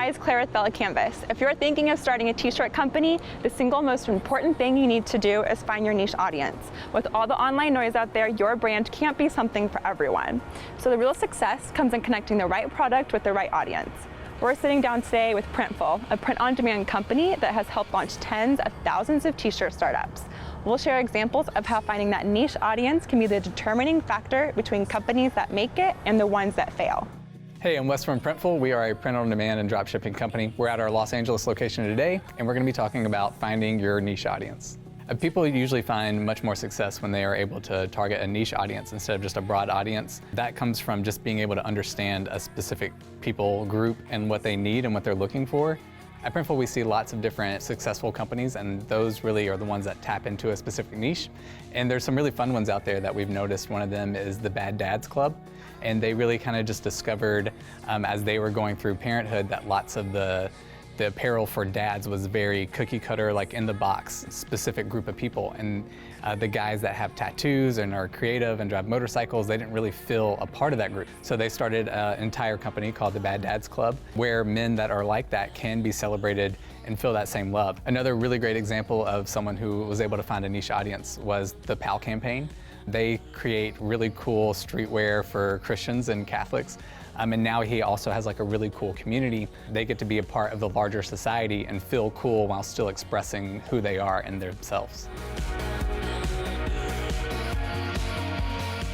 guys, Claire with BELLA+CANVAS. If you're thinking of starting a t-shirt company, the single most important thing you need to do is find your niche audience. With all the online noise out there, your brand can't be something for everyone. So the real success comes in connecting the right product with the right audience. We're sitting down today with Prinftul, a print-on-demand company that has helped launch tens of thousands of t-shirt startups. We'll share examples of how finding that niche audience can be the determining factor between companies that make it and the ones that fail. Hey, I'm Wes from Prinftul. We are a print-on-demand and dropshipping company. We're at our Los Angeles location today, and we're going to be talking about finding your niche audience. People usually find much more success when they are able to target a niche audience instead of just a broad audience. That comes from just being able to understand a specific people group and what they need and what they're looking for. At Prinftul, we see lots of different successful companies, and those really are the ones that tap into a specific niche. And there's some really fun ones out there that we've noticed. One of them is the Bad Dads Club. And they really kind of just discovered as they were going through parenthood that lots of the apparel for dads was very cookie cutter, like in the box, specific group of people. And the guys that have tattoos and are creative and drive motorcycles, they didn't really feel a part of that group. So they started an entire company called the Bad Dads Club, where men that are like that can be celebrated and feel that same love. Another really great example of someone who was able to find a niche audience was the apparel campaign. They create really cool streetwear for Christians and Catholics. And now he also has like a really cool community. They get to be a part of the larger society and feel cool while still expressing who they are and themselves.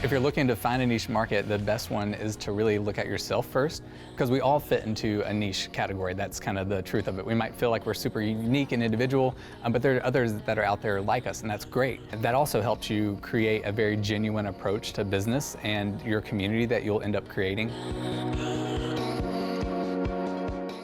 If you're looking to find a niche market, the best one is to really look at yourself first, because we all fit into a niche category. That's kind of the truth of it. We might feel like we're super unique and individual, but there are others that are out there like us, and that's great. That also helps you create a very genuine approach to business and your community that you'll end up creating.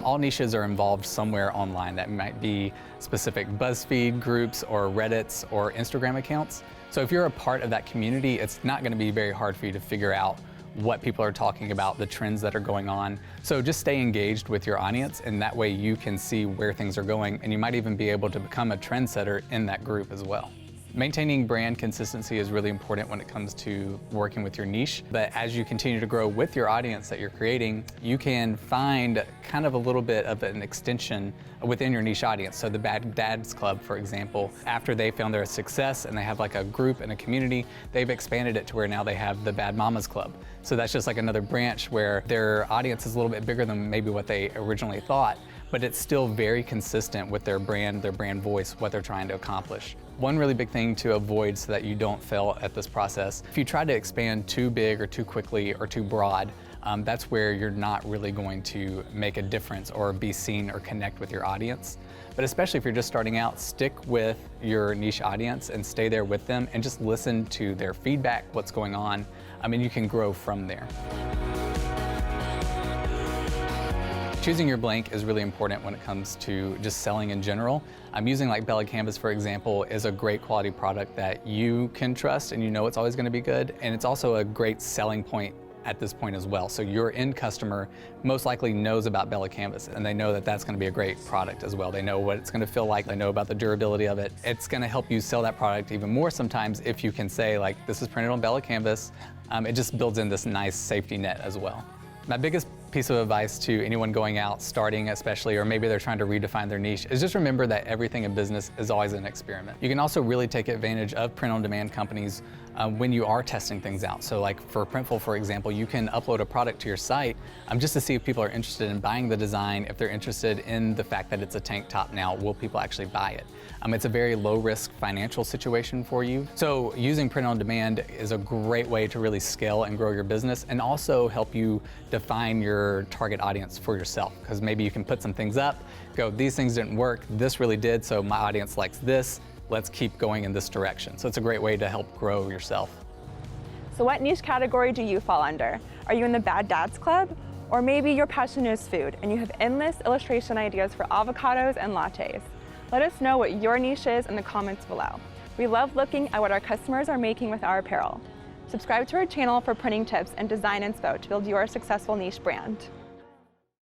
All niches are involved somewhere online. That might be specific BuzzFeed groups or Reddits or Instagram accounts. So if you're a part of that community, it's not going to be very hard for you to figure out what people are talking about, the trends that are going on. So just stay engaged with your audience, and that way you can see where things are going, and you might even be able to become a trendsetter in that group as well. Maintaining brand consistency is really important when it comes to working with your niche, but as you continue to grow with your audience that you're creating, you can find kind of a little bit of an extension within your niche audience. So the Bad Dads Club, for example, after they found their success and they have like a group and a community, they've expanded it to where now they have the Bad Mamas Club. So that's just like another branch where their audience is a little bit bigger than maybe what they originally thought, but it's still very consistent with their brand voice, what they're trying to accomplish. One really big thing to avoid so that you don't fail at this process, if you try to expand too big or too quickly or too broad, that's where you're not really going to make a difference or be seen or connect with your audience. But especially if you're just starting out, stick with your niche audience and stay there with them and just listen to their feedback, what's going on. You can grow from there. Choosing your blank is really important when it comes to just selling in general. Using like BELLA+CANVAS, for example, is a great quality product that you can trust and you know it's always going to be good. And it's also a great selling point at this point as well. So your end customer most likely knows about BELLA+CANVAS, and they know that that's going to be a great product as well. They know what it's going to feel like. They know about the durability of it. It's going to help you sell that product even more sometimes if you can say, like, this is printed on BELLA+CANVAS. It just builds in this nice safety net as well. My biggest piece of advice to anyone going out, starting especially, or maybe they're trying to redefine their niche, is just remember that everything in business is always an experiment. You can also really take advantage of print-on-demand companies when you are testing things out. So like for Prinftul, for example, you can upload a product to your site just to see if people are interested in buying the design, if they're interested in the fact that it's a tank top now, will people actually buy it? It's a very low-risk financial situation for you. So using print-on-demand is a great way to really scale and grow your business, and also help you define your target audience for yourself. Because maybe you can put some things up, go, these things didn't work, this really did, so my audience likes this, let's keep going in this direction. So it's a great way to help grow yourself. So what niche category do you fall under? Are you in the Bad Dads Club? Or maybe your passion is food and you have endless illustration ideas for avocados and lattes? Let us know what your niche is in the comments below. We love looking at what our customers are making with our apparel. Subscribe to our channel for printing tips and design inspo to build your successful niche brand.